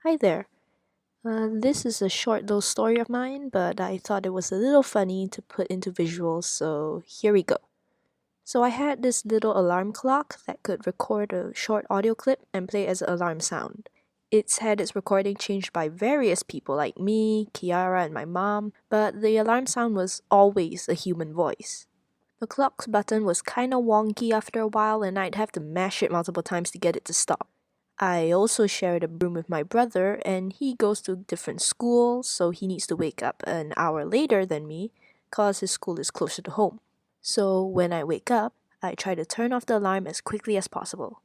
Hi there. This is a short little story of mine, but I thought it was a little funny to put into visuals, so here we go. So I had this little alarm clock that could record a short audio clip and play as an alarm sound. It's had its recording changed by various people like me, Kiara, and my mom, but the alarm sound was always a human voice. The clock's button was kinda wonky after a while, and I'd have to mash it multiple times to get it to stop. I also share the room with my brother, and he goes to different schools, so he needs to wake up an hour later than me, cause his school is closer to home. So when I wake up, I try to turn off the alarm as quickly as possible,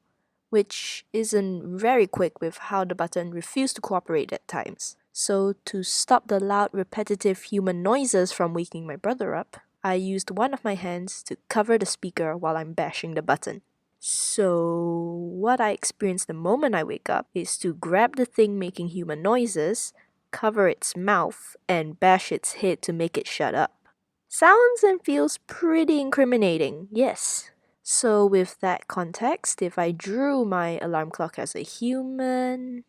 which isn't very quick with how the button refused to cooperate at times. So to stop the loud, repetitive human noises from waking my brother up, I used one of my hands to cover the speaker while I'm bashing the button. So, what I experience the moment I wake up is to grab the thing making human noises, cover its mouth, and bash its head to make it shut up. Sounds and feels pretty incriminating, yes. So, with that context, if I drew my alarm clock as a human.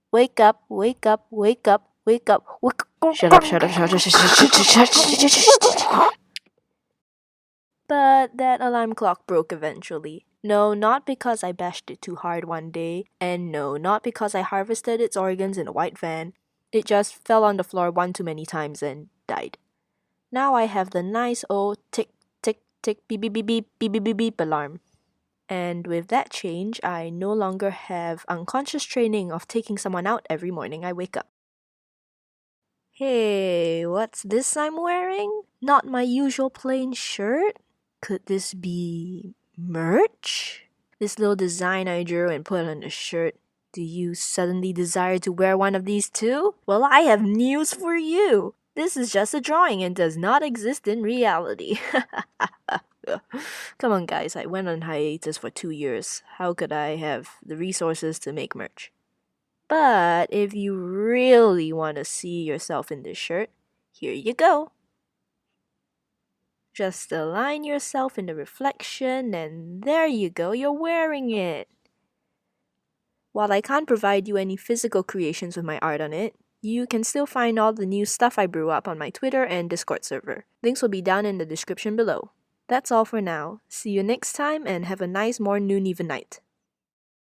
Wake up, wake up, wake up, wake up, wake up. Shut up, shut up, shut up, shut up. But that alarm clock broke eventually. No, not because I bashed it too hard one day, and no, not because I harvested its organs in a white van. It just fell on the floor one too many times and died. Now I have the nice old tick, tick, tick, beep, beep, beep, beep, beep, beep, beep, beep alarm. And with that change, I no longer have unconscious training of taking someone out every morning I wake up. Hey, what's this I'm wearing? Not my usual plain shirt? Could this be merch? This little design I drew and put on the shirt. Do you suddenly desire to wear one of these too? Well, I have news for you. This is just a drawing and does not exist in reality. Come on, guys, I went on hiatus for 2 years. How could I have the resources to make merch? But if you really want to see yourself in this shirt, here you go. Just align yourself in the reflection, and there you go, you're wearing it. While I can't provide you any physical creations with my art on it, you can still find all the new stuff I brew up on my Twitter and Discord server. Links will be down in the description below. That's all for now. See you next time and have a nice mornoonevenite.